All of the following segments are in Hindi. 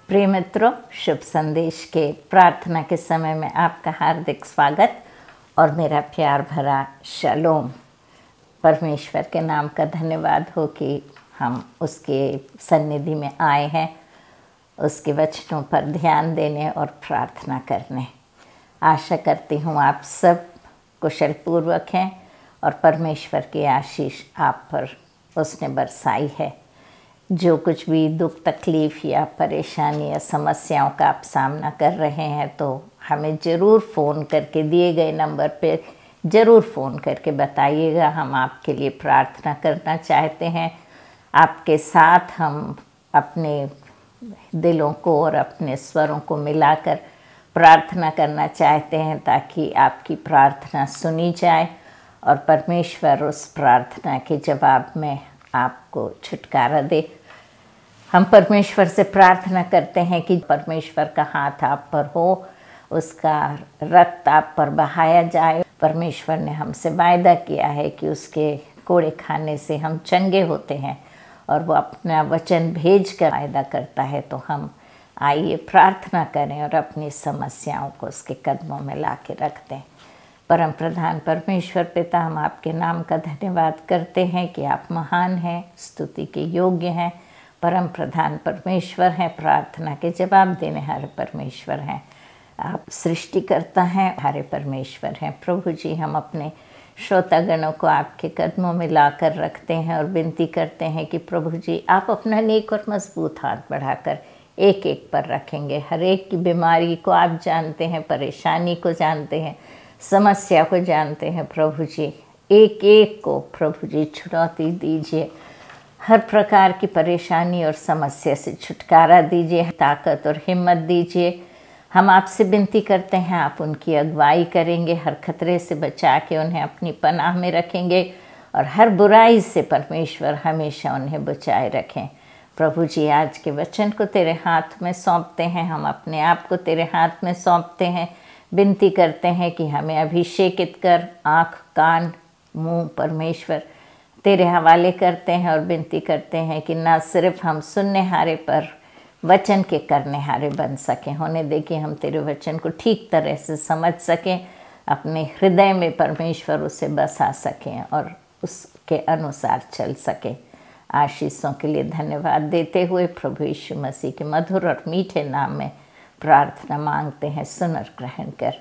प्रिय मित्रों, शुभ संदेश के प्रार्थना के समय में आपका हार्दिक स्वागत और मेरा प्यार भरा शालोम। परमेश्वर के नाम का धन्यवाद हो कि हम उसके सन्निधि में आए हैं, उसके वचनों पर ध्यान देने और प्रार्थना करने। आशा करती हूँ आप सब कुशल पूर्वक हैं और परमेश्वर की आशीष आप पर उसने बरसाई है। जो कुछ भी दुख तकलीफ़ या परेशानी या समस्याओं का आप सामना कर रहे हैं तो हमें ज़रूर फ़ोन करके दिए गए नंबर पे ज़रूर फ़ोन करके बताइएगा। हम आपके लिए प्रार्थना करना चाहते हैं। आपके साथ हम अपने दिलों को और अपने स्वरों को मिलाकर प्रार्थना करना चाहते हैं ताकि आपकी प्रार्थना सुनी जाए और परमेश्वर उस प्रार्थना के जवाब में आपको छुटकारा दे। हम परमेश्वर से प्रार्थना करते हैं कि परमेश्वर का हाथ आप पर हो, उसका रक्त आप पर बहाया जाए। परमेश्वर ने हमसे वायदा किया है कि उसके कोड़े खाने से हम चंगे होते हैं और वो अपना वचन भेज कर वायदा करता है। तो हम आइए प्रार्थना करें और अपनी समस्याओं को उसके कदमों में ला के रख दें। परम प्रधान परमेश्वर पिता, हम आपके नाम का धन्यवाद करते हैं कि आप महान हैं, स्तुति के योग्य हैं। परम प्रधान परमेश्वर हैं, प्रार्थना के जवाब देने हारे परमेश्वर हैं। आप सृष्टिकर्ता हैं, हारे परमेश्वर हैं। प्रभु जी, हम अपने श्रोतागणों को आपके कदमों में लाकर रखते हैं और विनती करते हैं कि प्रभु जी आप अपना नेक और मजबूत हाथ बढ़ाकर एक एक पर रखेंगे। हर एक की बीमारी को आप जानते हैं, परेशानी को जानते हैं, समस्या को जानते हैं। प्रभु जी एक एक को प्रभु जी चुनौती दीजिए, हर प्रकार की परेशानी और समस्या से छुटकारा दीजिए, ताकत और हिम्मत दीजिए। हम आपसे विनती करते हैं, आप उनकी अगुवाई करेंगे, हर खतरे से बचा के उन्हें अपनी पनाह में रखेंगे और हर बुराई से परमेश्वर हमेशा उन्हें बचाए रखें। प्रभु जी, आज के वचन को तेरे हाथ में सौंपते हैं, हम अपने आप को तेरे हाथ में सौंपते हैं। विनती करते हैं कि हमें अभिषेकित कर, आँख कान मुँह परमेश्वर तेरे हवाले करते हैं और विनती करते हैं कि ना सिर्फ हम सुनने हारे पर वचन के करने हारे बन सकें। होने दे कि हम तेरे वचन को ठीक तरह से समझ सकें, अपने हृदय में परमेश्वर उसे बसा सकें और उसके अनुसार चल सकें। आशीषों के लिए धन्यवाद देते हुए प्रभु यीशु मसीह के मधुर और मीठे नाम में प्रार्थना मांगते हैं, सुन और ग्रहण कर।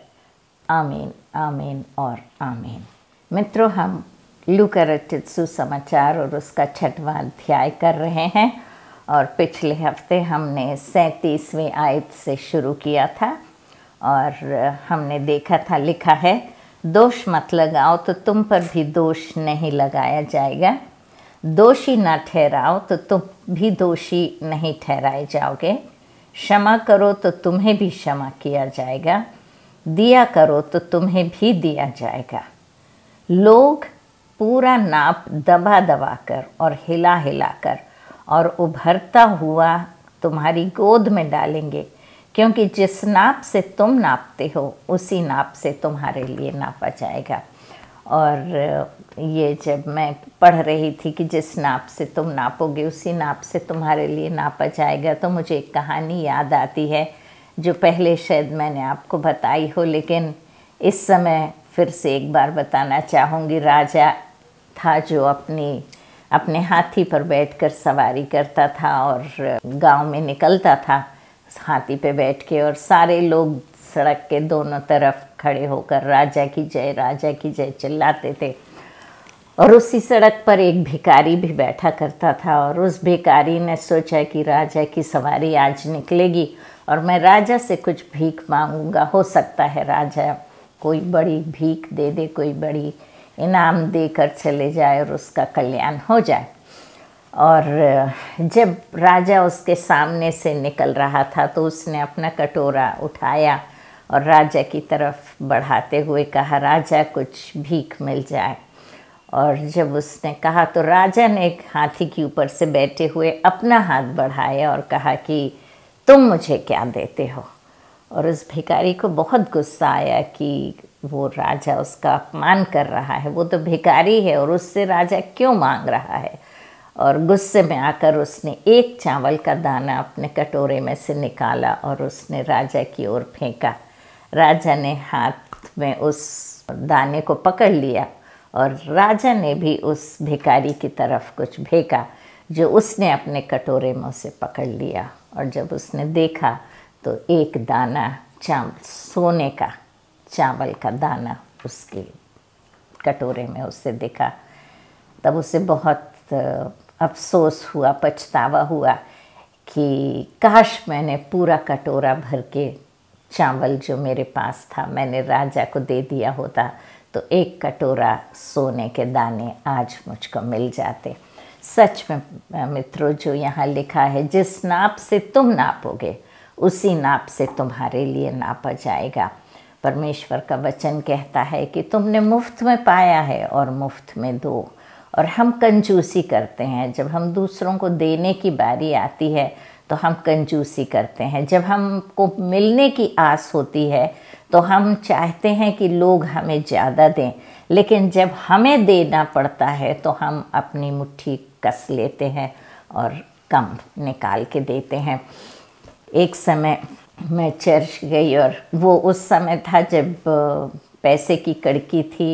आमीन, आमीन और आमीन। मित्रों, हम लूका रचित सुसमाचार और उसका 6वां अध्याय कर रहे हैं और पिछले हफ्ते हमने 37वें आयत से शुरू किया था और हमने देखा था, लिखा है, दोष मत लगाओ तो तुम पर भी दोष नहीं लगाया जाएगा, दोषी ना ठहराओ तो तुम भी दोषी नहीं ठहराए जाओगे, क्षमा करो तो तुम्हें भी क्षमा किया जाएगा, दिया करो तो तुम्हें भी दिया जाएगा। लोग पूरा नाप दबा दबा कर और हिला हिला कर और उभरता हुआ तुम्हारी गोद में डालेंगे, क्योंकि जिस नाप से तुम नापते हो उसी नाप से तुम्हारे लिए नापा जाएगा। और ये जब मैं पढ़ रही थी कि जिस नाप से तुम नापोगे उसी नाप से तुम्हारे लिए नापा जाएगा, तो मुझे एक कहानी याद आती है जो पहले शायद मैंने आपको बताई हो, लेकिन इस समय फिर से एक बार बताना चाहूँगी। राजा था जो अपने हाथी पर बैठकर सवारी करता था और गांव में निकलता था हाथी पे बैठ के, और सारे लोग सड़क के दोनों तरफ खड़े होकर राजा की जय चिल्लाते थे। और उसी सड़क पर एक भिखारी भी बैठा करता था और उस भिखारी ने सोचा कि राजा की सवारी आज निकलेगी और मैं राजा से कुछ भीख मांगूंगा, हो सकता है राजा कोई बड़ी भीख दे दे, कोई बड़ी इनाम देकर चले जाए और उसका कल्याण हो जाए। और जब राजा उसके सामने से निकल रहा था तो उसने अपना कटोरा उठाया और राजा की तरफ बढ़ाते हुए कहा, राजा कुछ भीख मिल जाए। और जब उसने कहा तो राजा ने एक हाथी के ऊपर से बैठे हुए अपना हाथ बढ़ाया और कहा कि तुम मुझे क्या देते हो। और उस भिखारी को बहुत गुस्सा आया कि वो राजा उसका अपमान कर रहा है, वो तो भिखारी है और उससे राजा क्यों मांग रहा है। और गुस्से में आकर उसने एक चावल का दाना अपने कटोरे में से निकाला और उसने राजा की ओर फेंका। राजा ने हाथ में उस दाने को पकड़ लिया और राजा ने भी उस भिखारी की तरफ कुछ फेंका जो उसने अपने कटोरे में उसे पकड़ लिया। और जब उसने देखा तो एक दाना सोने का चावल का दाना उसके कटोरे में उसे दिखा। तब उसे बहुत अफसोस हुआ, पछतावा हुआ कि काश मैंने पूरा कटोरा भर के चावल जो मेरे पास था मैंने राजा को दे दिया होता तो एक कटोरा सोने के दाने आज मुझको मिल जाते। सच में मित्रों, जो यहाँ लिखा है, जिस नाप से तुम नापोगे उसी नाप से तुम्हारे लिए नापा जाएगा। परमेश्वर का वचन कहता है कि तुमने मुफ्त में पाया है और मुफ्त में दो। और हम कंजूसी करते हैं, जब हम दूसरों को देने की बारी आती है तो हम कंजूसी करते हैं। जब हमको मिलने की आस होती है तो हम चाहते हैं कि लोग हमें ज़्यादा दें, लेकिन जब हमें देना पड़ता है तो हम अपनी मुट्ठी कस लेते हैं और कम निकाल के देते हैं। एक समय मैं चर्च गई और वो उस समय था जब पैसे की कड़की थी।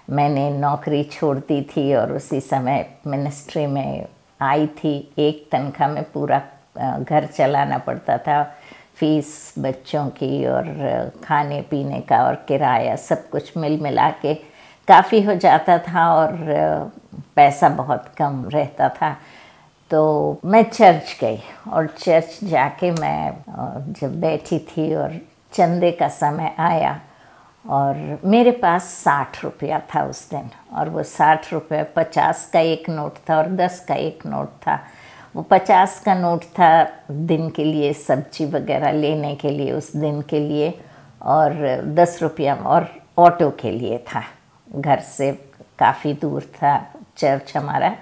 मैंने नौकरी छोड़ दी थी और उसी समय मिनिस्ट्री में आई थी। एक तनख्वाह में पूरा घर चलाना पड़ता था, फीस बच्चों की और खाने पीने का और किराया सब कुछ मिल मिला के काफ़ी हो जाता था और पैसा बहुत कम रहता था। तो मैं चर्च गई और चर्च जाके मैं जब बैठी थी और चंदे का समय आया और मेरे पास 60 रुपया था उस दिन। और वो 60 रुपये 50 का एक नोट था और 10 का एक नोट था। वो 50 का नोट था दिन के लिए सब्जी वगैरह लेने के लिए उस दिन के लिए, और 10 रुपया और ऑटो के लिए था। घर से काफ़ी दूर था चर्च हमारा,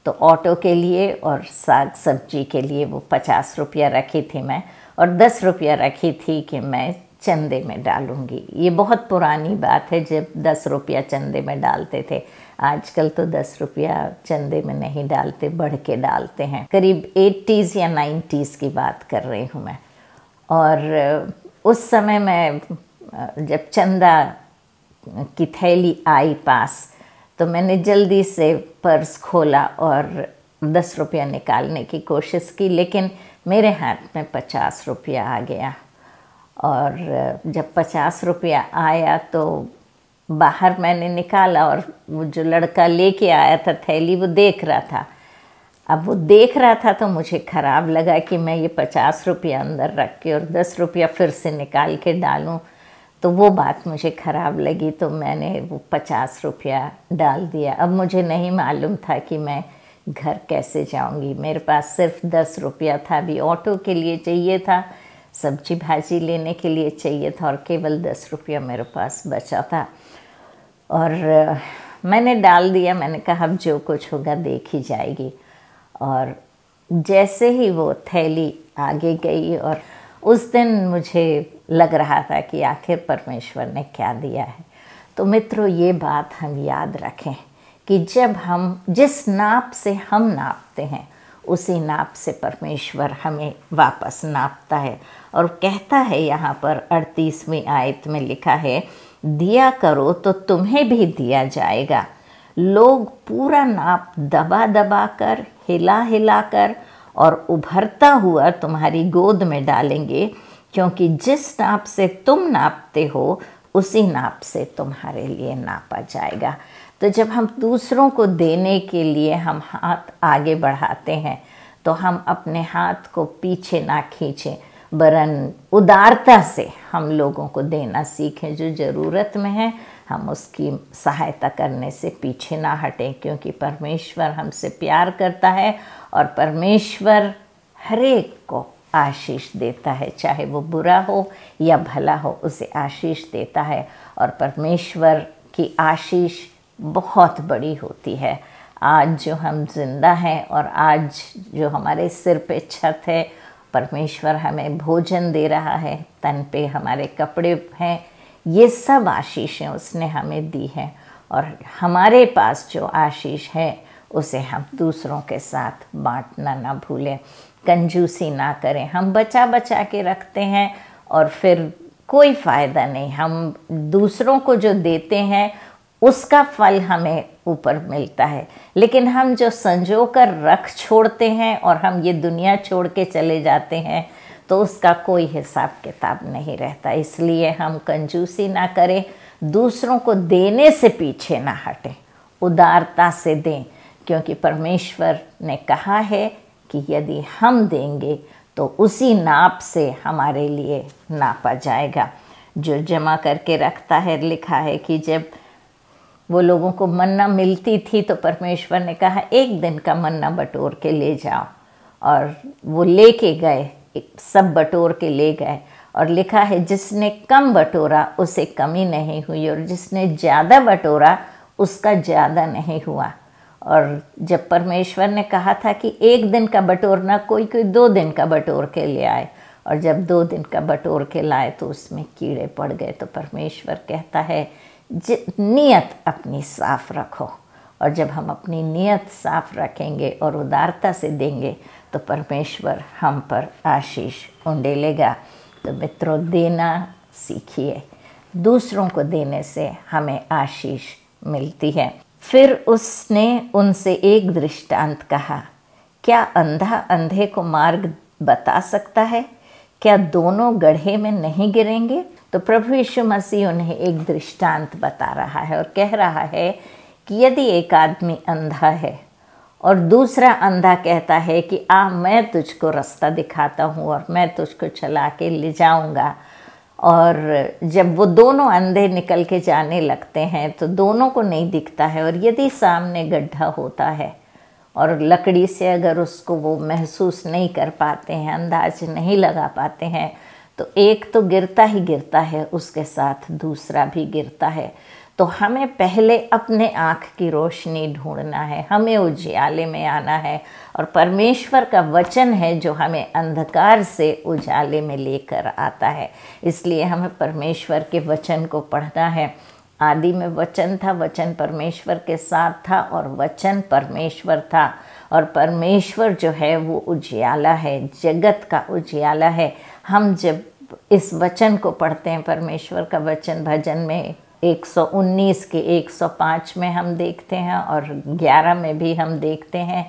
तो ऑटो के लिए और साग सब्जी के लिए वो 50 रुपया रखी थी मैं, और 10 रुपया रखी थी कि मैं चंदे में डालूंगी। ये बहुत पुरानी बात है जब 10 रुपया चंदे में डालते थे। आजकल तो 10 रुपया चंदे में नहीं डालते, बढ़ के डालते हैं। करीब 80s या 90s की बात कर रही हूँ मैं। और उस समय मैं जब चंदा की थैली आई पास तो मैंने जल्दी से पर्स खोला और 10 रुपया निकालने की कोशिश की, लेकिन मेरे हाथ में 50 रुपया आ गया। और जब 50 रुपया आया तो बाहर मैंने निकाला और वो जो लड़का लेके आया था थैली वो देख रहा था। अब वो देख रहा था तो मुझे ख़राब लगा कि मैं ये 50 रुपया अंदर रख के और 10 रुपया फिर से निकाल के डालूं, तो वो बात मुझे ख़राब लगी। तो मैंने वो 50 रुपया डाल दिया। अब मुझे नहीं मालूम था कि मैं घर कैसे जाऊंगी। मेरे पास सिर्फ 10 रुपया था, अभी ऑटो के लिए चाहिए था, सब्जी भाजी लेने के लिए चाहिए था, और केवल 10 रुपया मेरे पास बचा था। और मैंने डाल दिया। मैंने कहा अब जो कुछ होगा देख ही जाएगी। और जैसे ही वो थैली आगे गई, और उस दिन मुझे लग रहा था कि आखिर परमेश्वर ने क्या दिया है। तो मित्रों, ये बात हम याद रखें कि जब हम जिस नाप से हम नापते हैं उसी नाप से परमेश्वर हमें वापस नापता है। और कहता है यहाँ पर 38वीं आयत में लिखा है, दिया करो तो तुम्हें भी दिया जाएगा। लोग पूरा नाप दबा दबा कर, हिला हिला कर और उभरता हुआ तुम्हारी गोद में डालेंगे, क्योंकि जिस नाप से तुम नापते हो उसी नाप से तुम्हारे लिए नापा जाएगा। तो जब हम दूसरों को देने के लिए हम हाथ आगे बढ़ाते हैं तो हम अपने हाथ को पीछे ना खींचें, वरन उदारता से हम लोगों को देना सीखें। जो ज़रूरत में है हम उसकी सहायता करने से पीछे ना हटें, क्योंकि परमेश्वर हमसे प्यार करता है और परमेश्वर हर एक को आशीष देता है, चाहे वो बुरा हो या भला हो, उसे आशीष देता है। और परमेश्वर की आशीष बहुत बड़ी होती है। आज जो हम जिंदा हैं और आज जो हमारे सिर पे छत है, परमेश्वर हमें भोजन दे रहा है, तन पे हमारे कपड़े हैं, ये सब आशीषें उसने हमें दी हैं। और हमारे पास जो आशीष है उसे हम दूसरों के साथ बांटना ना भूलें, कंजूसी ना करें। हम बचा बचा के रखते हैं और फिर कोई फ़ायदा नहीं। हम दूसरों को जो देते हैं उसका फल हमें ऊपर मिलता है, लेकिन हम जो संजो कर रख छोड़ते हैं और हम ये दुनिया छोड़ के चले जाते हैं तो उसका कोई हिसाब किताब नहीं रहता। इसलिए हम कंजूसी ना करें, दूसरों को देने से पीछे ना हटें, उदारता से दें, क्योंकि परमेश्वर ने कहा है कि यदि हम देंगे तो उसी नाप से हमारे लिए नापा जाएगा। जो जमा करके रखता है, लिखा है कि जब वो लोगों को मन्ना मिलती थी तो परमेश्वर ने कहा एक दिन का मन्ना बटोर के ले जाओ, और वो लेके गए, सब बटोर के ले गए। और लिखा है जिसने कम बटोरा उसे कमी नहीं हुई, और जिसने ज़्यादा बटोरा उसका ज़्यादा नहीं हुआ। और जब परमेश्वर ने कहा था कि एक दिन का बटोरना, कोई 2 दिन का बटोर के ले आए, और जब 2 दिन का बटोर के लाए तो उसमें कीड़े पड़ गए। तो परमेश्वर कहता है नियत अपनी साफ रखो, और जब हम अपनी नियत साफ रखेंगे और उदारता से देंगे तो परमेश्वर हम पर आशीष उंडेलेगा। तो मित्रों, देना सीखिए, दूसरों को देने से हमें आशीष मिलती है। फिर उसने उनसे एक दृष्टांत कहा, क्या अंधा अंधे को मार्ग बता सकता है? क्या दोनों गड्ढे में नहीं गिरेंगे? तो प्रभु यीशु मसीह उन्हें एक दृष्टांत बता रहा है और कह रहा है कि यदि एक आदमी अंधा है और दूसरा अंधा कहता है कि मैं तुझको रास्ता दिखाता हूँ और मैं तुझको चला के ले जाऊँगा, और जब वो दोनों अंधे निकल के जाने लगते हैं तो दोनों को नहीं दिखता है, और यदि सामने गड्ढा होता है और लकड़ी से अगर उसको वो महसूस नहीं कर पाते हैं, अंदाज नहीं लगा पाते हैं, तो एक तो गिरता ही गिरता है, उसके साथ दूसरा भी गिरता है। तो हमें पहले अपने आँख की रोशनी ढूंढना है, हमें उजियाले में आना है, और परमेश्वर का वचन है जो हमें अंधकार से उजाले में लेकर आता है। इसलिए हमें परमेश्वर के वचन को पढ़ना है। आदि में वचन था, वचन परमेश्वर के साथ था और वचन परमेश्वर था, और परमेश्वर जो है वो उजियाला है, जगत का उजियाला है। हम जब इस वचन को पढ़ते हैं, परमेश्वर का वचन भजन में 119 के 105 में हम देखते हैं और 11 में भी हम देखते हैं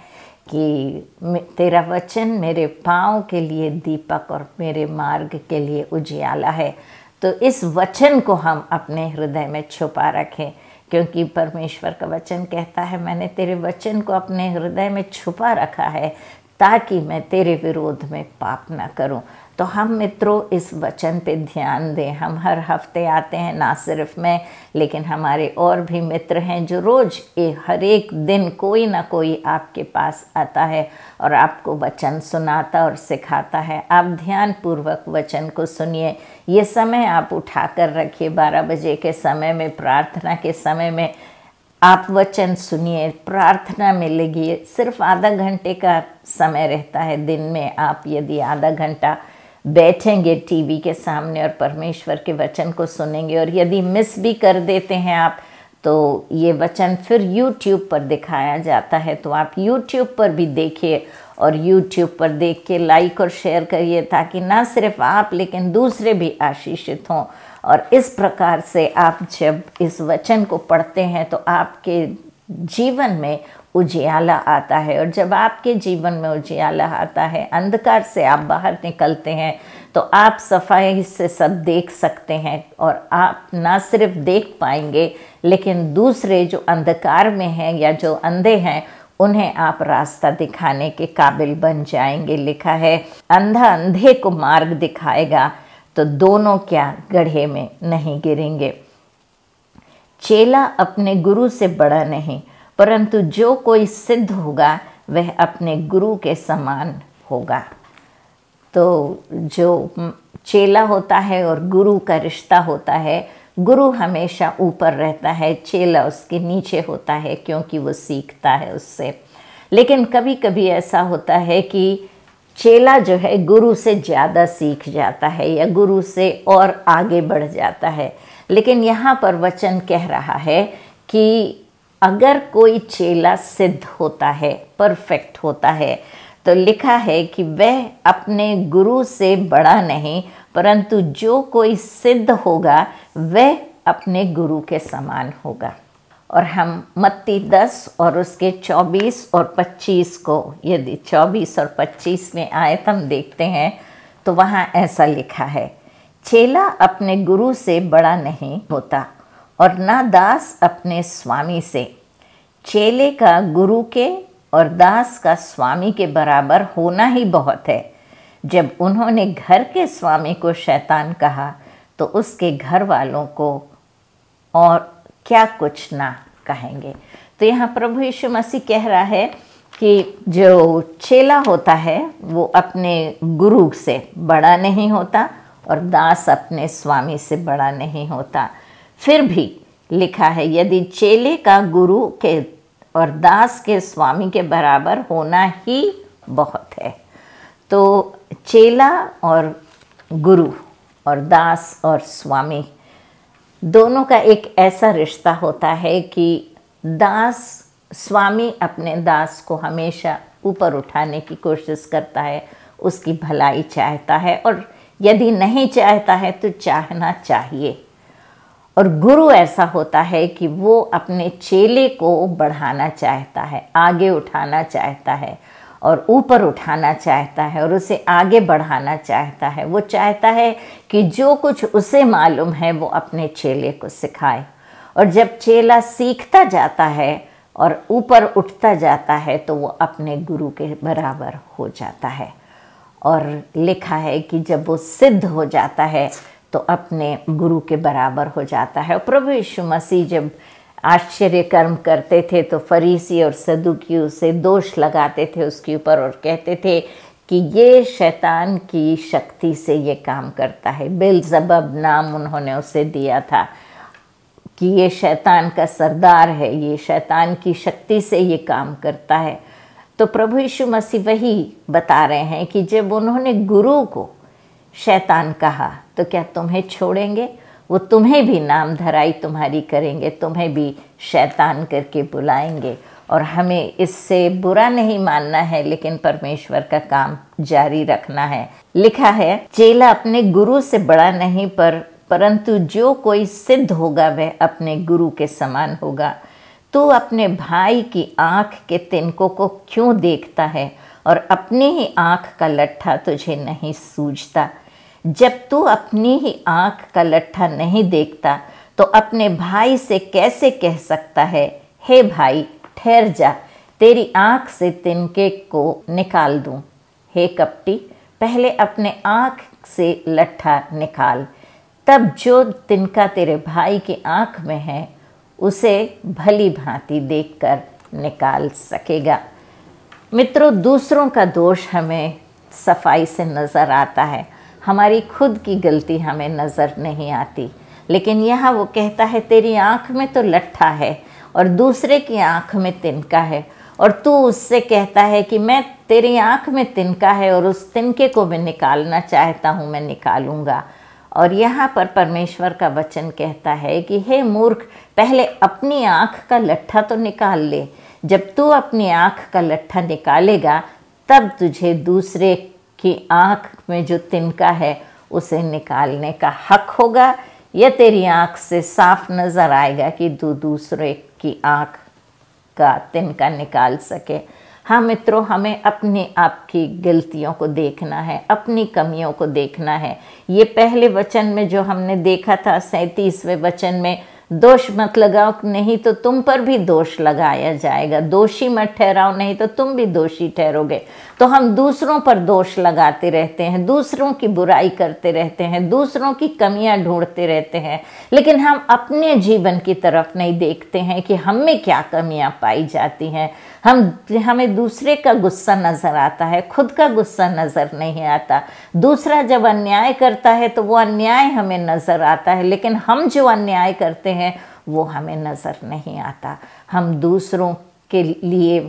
कि तेरा वचन मेरे पाँव के लिए दीपक और मेरे मार्ग के लिए उजियाला है। तो इस वचन को हम अपने हृदय में छुपा रखें, क्योंकि परमेश्वर का वचन कहता है मैंने तेरे वचन को अपने हृदय में छुपा रखा है ताकि मैं तेरे विरोध में पाप ना करूं। तो हम मित्रों इस वचन पे ध्यान दें। हम हर हफ्ते आते हैं, ना सिर्फ मैं लेकिन हमारे और भी मित्र हैं जो रोज़ हर एक दिन कोई ना कोई आपके पास आता है और आपको वचन सुनाता और सिखाता है। आप ध्यानपूर्वक वचन को सुनिए। ये समय आप उठा कर रखिए, 12 बजे के समय में, प्रार्थना के समय में आप वचन सुनिए, प्रार्थना में लगिए। सिर्फ आधा घंटे का समय रहता है दिन में। आप यदि आधा घंटा बैठेंगे टीवी के सामने और परमेश्वर के वचन को सुनेंगे, और यदि मिस भी कर देते हैं आप, तो ये वचन फिर YouTube पर दिखाया जाता है, तो आप YouTube पर भी देखिए और YouTube पर देख के लाइक और शेयर करिए, ताकि ना सिर्फ आप लेकिन दूसरे भी आशीषित हों। और इस प्रकार से आप जब इस वचन को पढ़ते हैं तो आपके जीवन में उजियाला आता है, और जब आपके जीवन में उजियाला आता है, अंधकार से आप बाहर निकलते हैं, तो आप सफाई से सब देख सकते हैं। और आप ना सिर्फ देख पाएंगे लेकिन दूसरे जो अंधकार में हैं या जो अंधे हैं उन्हें आप रास्ता दिखाने के काबिल बन जाएंगे। लिखा है अंधा अंधे को मार्ग दिखाएगा तो दोनों क्या गड्ढे में नहीं गिरेंगे। चेला अपने गुरु से बड़ा नहीं, परंतु जो कोई सिद्ध होगा वह अपने गुरु के समान होगा। तो जो चेला होता है और गुरु का रिश्ता होता है, गुरु हमेशा ऊपर रहता है, चेला उसके नीचे होता है क्योंकि वो सीखता है उससे। लेकिन कभी कभी ऐसा होता है कि चेला जो है गुरु से ज़्यादा सीख जाता है या गुरु से और आगे बढ़ जाता है। लेकिन यहाँ पर वचन कह रहा है कि अगर कोई चेला सिद्ध होता है, परफेक्ट होता है, तो लिखा है कि वह अपने गुरु से बड़ा नहीं, परंतु जो कोई सिद्ध होगा वह अपने गुरु के समान होगा। और हम मत्ती 10 और उसके 24 और 25 को, यदि 24 और 25 में आयत हम देखते हैं तो वहाँ ऐसा लिखा है, चेला अपने गुरु से बड़ा नहीं होता और ना दास अपने स्वामी से। चेले का गुरु के और दास का स्वामी के बराबर होना ही बहुत है। जब उन्होंने घर के स्वामी को शैतान कहा तो उसके घर वालों को और क्या कुछ ना कहेंगे। तो यहाँ प्रभु यीशु मसीह कह रहा है कि जो चेला होता है वो अपने गुरु से बड़ा नहीं होता और दास अपने स्वामी से बड़ा नहीं होता। फिर भी लिखा है, यदि चेले का गुरु के और दास के स्वामी के बराबर होना ही बहुत है। तो चेला और गुरु और दास और स्वामी दोनों का एक ऐसा रिश्ता होता है कि स्वामी अपने दास को हमेशा ऊपर उठाने की कोशिश करता है, उसकी भलाई चाहता है, और यदि नहीं चाहता है तो चाहना चाहिए। और गुरु ऐसा होता है कि वो अपने चेले को बढ़ाना चाहता है, आगे उठाना चाहता है और ऊपर उठाना चाहता है और उसे आगे बढ़ाना चाहता है। वो चाहता है कि जो कुछ उसे मालूम है वो अपने चेले को सिखाए। और जब चेला सीखता जाता है और ऊपर उठता जाता है तो वो अपने गुरु के बराबर हो जाता है। और लिखा है कि जब वो सिद्ध हो जाता है तो अपने गुरु के बराबर हो जाता है। और प्रभु यीशु मसीह जब आश्चर्य कर्म करते थे तो फरीसी और सदूकियों से दोष लगाते थे उसके ऊपर और कहते थे कि ये शैतान की शक्ति से ये काम करता है। बेलज़बूब नाम उन्होंने उसे दिया था कि ये शैतान का सरदार है, ये शैतान की शक्ति से ये काम करता है। तो प्रभु यीशु मसीह वही बता रहे हैं कि जब उन्होंने गुरु को शैतान कहा तो क्या तुम्हें छोड़ेंगे? वो तुम्हें भी नाम धराई तुम्हारी करेंगे, तुम्हें भी शैतान करके बुलाएंगे। और हमें इससे बुरा नहीं मानना है, लेकिन परमेश्वर का काम जारी रखना है। लिखा है, चेला अपने गुरु से बड़ा नहीं परंतु जो कोई सिद्ध होगा वह अपने गुरु के समान होगा। तू अपने भाई की आँख के तिनकों को क्यों देखता है और अपनी ही आँख का लट्ठा तुझे नहीं सूझता? जब तू अपनी ही आँख का लट्ठा नहीं देखता तो अपने भाई से कैसे कह सकता है, हे भाई ठहर जा, तेरी आँख से तिनके को निकाल दूं? हे कपटी, पहले अपने आँख से लट्ठा निकाल, तब जो तिनका तेरे भाई की आँख में है उसे भली भांति देखकर निकाल सकेगा। मित्रों, दूसरों का दोष हमें सफाई से नज़र आता है, हमारी खुद की गलती हमें नज़र नहीं आती। लेकिन यहाँ वो कहता है तेरी आँख में तो लट्ठा है और दूसरे की आँख में तिनका है, और तू उससे कहता है कि मैं तेरी आँख में तिनका है और उस तिनके को मैं निकालना चाहता हूँ, मैं निकालूंगा। और यहाँ पर परमेश्वर का वचन कहता है कि हे मूर्ख, पहले अपनी आँख का लट्ठा तो निकाल ले। जब तू अपनी आँख का लट्ठा निकालेगा तब तुझे दूसरे की आँख में जो तिनका है उसे निकालने का हक होगा। यह तेरी आँख से साफ नज़र आएगा कि तू दूसरे की आँख का तिनका निकाल सके। हाँ मित्रों, हमें अपने आप की गलतियों को देखना है, अपनी कमियों को देखना है। ये पहले वचन में जो हमने देखा था 37वें वचन में, दोष मत लगाओ नहीं तो तुम पर भी दोष लगाया जाएगा, दोषी मत ठहराओ नहीं तो तुम भी दोषी ठहरोगे। तो हम दूसरों पर दोष लगाते रहते हैं, दूसरों की बुराई करते रहते हैं, दूसरों की कमियां ढूंढते रहते हैं, लेकिन हम अपने जीवन की तरफ नहीं देखते हैं कि हम में क्या कमियां पाई जाती हैं। हमें दूसरे का गुस्सा नज़र आता है, खुद का गुस्सा नज़र नहीं आता। दूसरा जब अन्याय करता है तो वो अन्याय हमें नज़र आता है, लेकिन हम जो अन्याय करते हैं वो हमें नज़र नहीं आता। हम दूसरों के लिए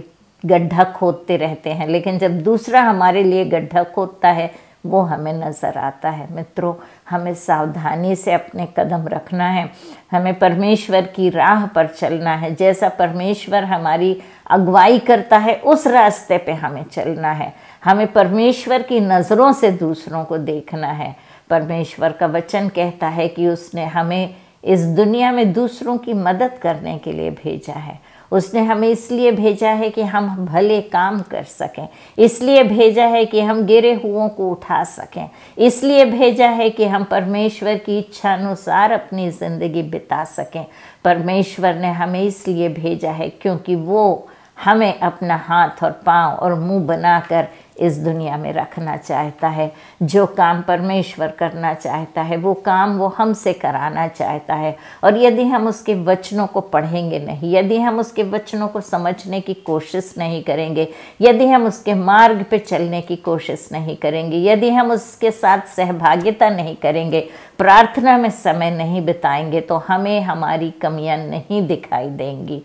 गड्ढा खोदते रहते हैं, लेकिन जब दूसरा हमारे लिए गड्ढा खोदता है वो हमें नज़र आता है। मित्रों, हमें सावधानी से अपने कदम रखना है, हमें परमेश्वर की राह पर चलना है। जैसा परमेश्वर हमारी अगुवाई करता है उस रास्ते पे हमें चलना है। हमें परमेश्वर की नज़रों से दूसरों को देखना है। परमेश्वर का वचन कहता है कि उसने हमें इस दुनिया में दूसरों की मदद करने के लिए भेजा है। उसने हमें इसलिए भेजा है कि हम भले काम कर सकें, इसलिए भेजा है कि हम गिरे हुओं को उठा सकें, इसलिए भेजा है कि हम परमेश्वर की इच्छा अनुसार अपनी ज़िंदगी बिता सकें। परमेश्वर ने हमें इसलिए भेजा है क्योंकि वो हमें अपना हाथ और पाँव और मुंह बनाकर इस दुनिया में रखना चाहता है। जो काम परमेश्वर करना चाहता है वो काम वो हमसे कराना चाहता है। और यदि हम उसके वचनों को पढ़ेंगे नहीं, यदि हम उसके वचनों को समझने की कोशिश नहीं करेंगे, यदि हम उसके मार्ग पे चलने की कोशिश नहीं करेंगे, यदि हम उसके साथ सहभागिता नहीं करेंगे, प्रार्थना में समय नहीं बिताएंगे, तो हमें हमारी कमियां नहीं दिखाई देंगी।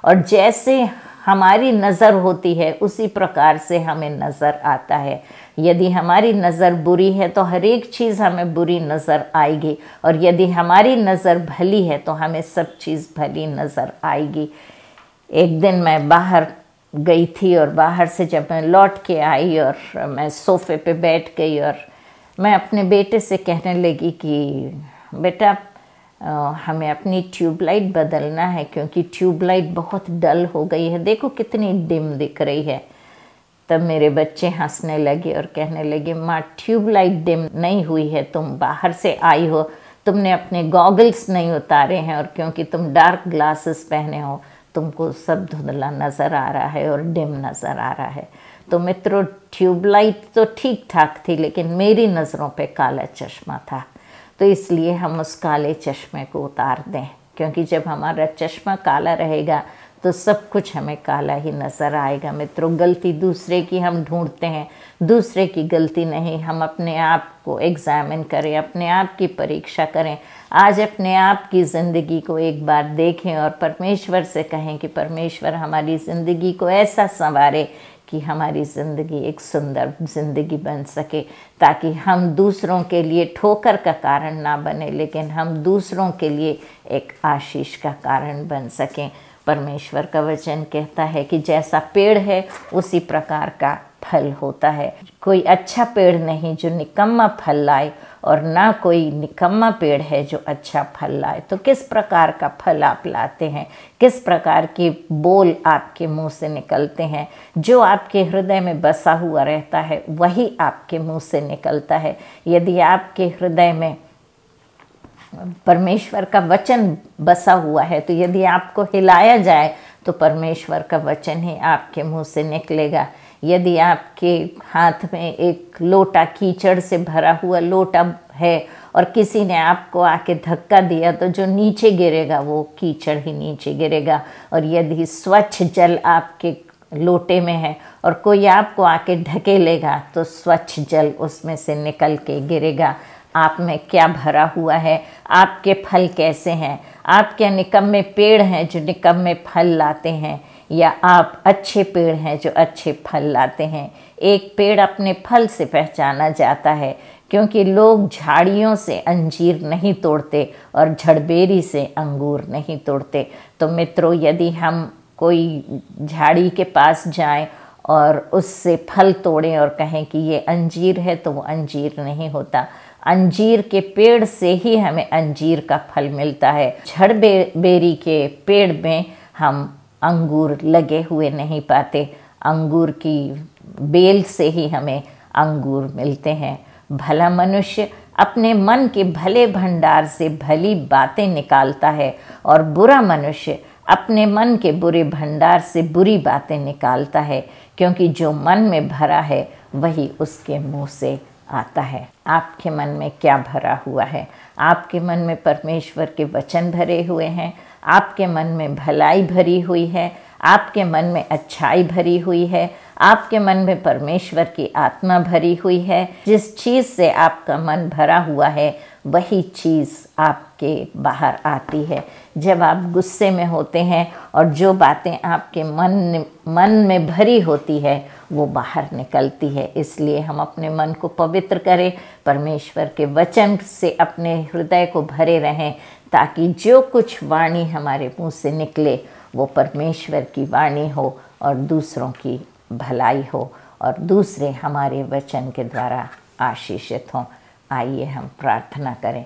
और जैसे हमारी नज़र होती है उसी प्रकार से हमें नज़र आता है। यदि हमारी नज़र बुरी है तो हर एक चीज़ हमें बुरी नज़र आएगी, और यदि हमारी नज़र भली है तो हमें सब चीज़ भली नज़र आएगी। एक दिन मैं बाहर गई थी और बाहर से जब मैं लौट के आई और मैं सोफ़े पे बैठ गई और मैं अपने बेटे से कहने लगी कि बेटा हमें अपनी ट्यूबलाइट बदलना है क्योंकि ट्यूबलाइट बहुत डल हो गई है, देखो कितनी डिम दिख रही है। तब मेरे बच्चे हंसने लगे और कहने लगे, माँ ट्यूबलाइट डिम नहीं हुई है, तुम बाहर से आई हो, तुमने अपने गॉगल्स नहीं उतारे हैं और क्योंकि तुम डार्क ग्लासेस पहने हो तुमको सब धुंधला नज़र आ रहा है और डिम नज़र आ रहा है। तो मित्रों, ट्यूबलाइट तो ठीक ठाक थी लेकिन मेरी नज़रों पे काला चश्मा था। तो इसलिए हम उस काले चश्मे को उतार दें, क्योंकि जब हमारा चश्मा काला रहेगा तो सब कुछ हमें काला ही नज़र आएगा। मित्रों, गलती दूसरे की हम ढूंढते हैं, दूसरे की गलती नहीं। हम अपने आप को एग्जामिन करें, अपने आप की परीक्षा करें। आज अपने आप की ज़िंदगी को एक बार देखें और परमेश्वर से कहें कि परमेश्वर हमारी ज़िंदगी को ऐसा संवारे कि हमारी ज़िंदगी एक सुंदर ज़िंदगी बन सके, ताकि हम दूसरों के लिए ठोकर का कारण ना बने लेकिन हम दूसरों के लिए एक आशीष का कारण बन सकें। परमेश्वर का वचन कहता है कि जैसा पेड़ है उसी प्रकार का फल होता है। कोई अच्छा पेड़ नहीं जो निकम्मा फल लाए और ना कोई निकम्मा पेड़ है जो अच्छा फल लाए। तो किस प्रकार का फल आप लाते हैं, किस प्रकार के बोल आपके मुंह से निकलते हैं? जो आपके हृदय में बसा हुआ रहता है वही आपके मुंह से निकलता है। यदि आपके हृदय में परमेश्वर का वचन बसा हुआ है तो यदि आपको हिलाया जाए तो परमेश्वर का वचन ही आपके मुंह से निकलेगा। यदि आपके हाथ में एक लोटा कीचड़ से भरा हुआ लोटा है और किसी ने आपको आके धक्का दिया तो जो नीचे गिरेगा वो कीचड़ ही नीचे गिरेगा। और यदि स्वच्छ जल आपके लोटे में है और कोई आपको आके ढकेलेगा तो स्वच्छ जल उसमें से निकल के गिरेगा। आप में क्या भरा हुआ है, आपके फल कैसे हैं? आप क्या निकम्मे पेड़ हैं जो निकम्मे फल लाते हैं, या आप अच्छे पेड़ हैं जो अच्छे फल लाते हैं? एक पेड़ अपने फल से पहचाना जाता है, क्योंकि लोग झाड़ियों से अंजीर नहीं तोड़ते और झड़बेरी से अंगूर नहीं तोड़ते। तो मित्रों, यदि हम कोई झाड़ी के पास जाएं और उससे फल तोड़ें और कहें कि ये अंजीर है, तो वो अंजीर नहीं होता। अंजीर के पेड़ से ही हमें अंजीर का फल मिलता है। झड़बेरी के पेड़ में हम अंगूर लगे हुए नहीं पाते। अंगूर की बेल से ही हमें अंगूर मिलते हैं। भला मनुष्य अपने मन के भले भंडार से भली बातें निकालता है और बुरा मनुष्य अपने मन के बुरे भंडार से बुरी बातें निकालता है, क्योंकि जो मन में भरा है वही उसके मुंह से आता है। आपके मन में क्या भरा हुआ है? आपके मन में परमेश्वर के वचन भरे हुए हैं, आपके मन में भलाई भरी हुई है, आपके मन में अच्छाई भरी हुई है, आपके मन में परमेश्वर की आत्मा भरी हुई है। जिस चीज़ से आपका मन भरा हुआ है वही चीज़ आपके बाहर आती है। जब आप गुस्से में होते हैं और जो बातें आपके मन में भरी होती है वो बाहर निकलती है। इसलिए हम अपने मन को पवित्र करें, परमेश्वर के वचन से अपने हृदय को भरे रहें, ताकि जो कुछ वाणी हमारे मुंह से निकले वो परमेश्वर की वाणी हो और दूसरों की भलाई हो और दूसरे हमारे वचन के द्वारा आशीषित हों। आइए हम प्रार्थना करें।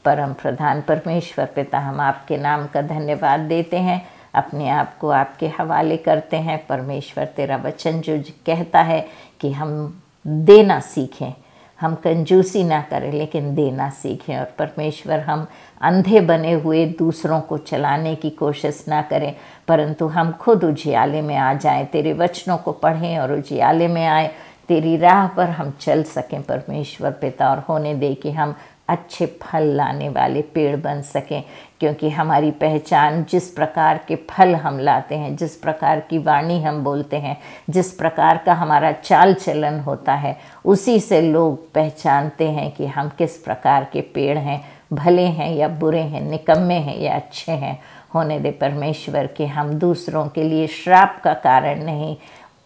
परम प्रधान परमेश्वर पिता, हम आपके नाम का धन्यवाद देते हैं, अपने आप को आपके हवाले करते हैं। परमेश्वर, तेरा वचन जो कहता है कि हम देना सीखें, हम कंजूसी ना करें लेकिन देना सीखें। और परमेश्वर, हम अंधे बने हुए दूसरों को चलाने की कोशिश ना करें, परंतु हम खुद उजियाले में आ जाएं, तेरे वचनों को पढ़ें और उजियाले में आए, तेरी राह पर हम चल सकें परमेश्वर पिता। और होने दे कि हम अच्छे फल लाने वाले पेड़ बन सकें, क्योंकि हमारी पहचान जिस प्रकार के फल हम लाते हैं, जिस प्रकार की वाणी हम बोलते हैं, जिस प्रकार का हमारा चाल चलन होता है, उसी से लोग पहचानते हैं कि हम किस प्रकार के पेड़ हैं, भले हैं या बुरे हैं, निकम्मे हैं या अच्छे हैं। होने दे परमेश्वर कि हम दूसरों के लिए श्राप का कारण नहीं,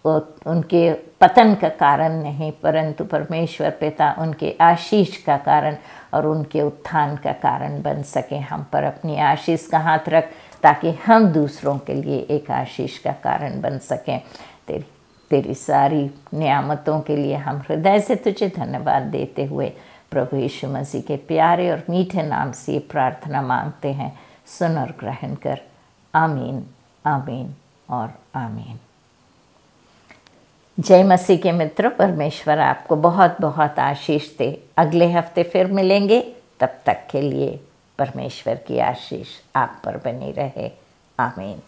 उनके पतन का कारण नहीं, परंतु परमेश्वर पिता उनके आशीष का कारण और उनके उत्थान का कारण बन सकें। हम पर अपनी आशीष का हाथ रख, ताकि हम दूसरों के लिए एक आशीष का कारण बन सकें। तेरी सारी नियामतों के लिए हम हृदय से तुझे धन्यवाद देते हुए प्रभु यीशु मसीह के प्यारे और मीठे नाम से ये प्रार्थना मांगते हैं। सुन और ग्रहण कर। आमीन, आमीन और आमीन। जय मसीह के मित्रों, परमेश्वर आपको बहुत बहुत आशीष दे। अगले हफ्ते फिर मिलेंगे, तब तक के लिए परमेश्वर की आशीष आप पर बनी रहे। आमीन।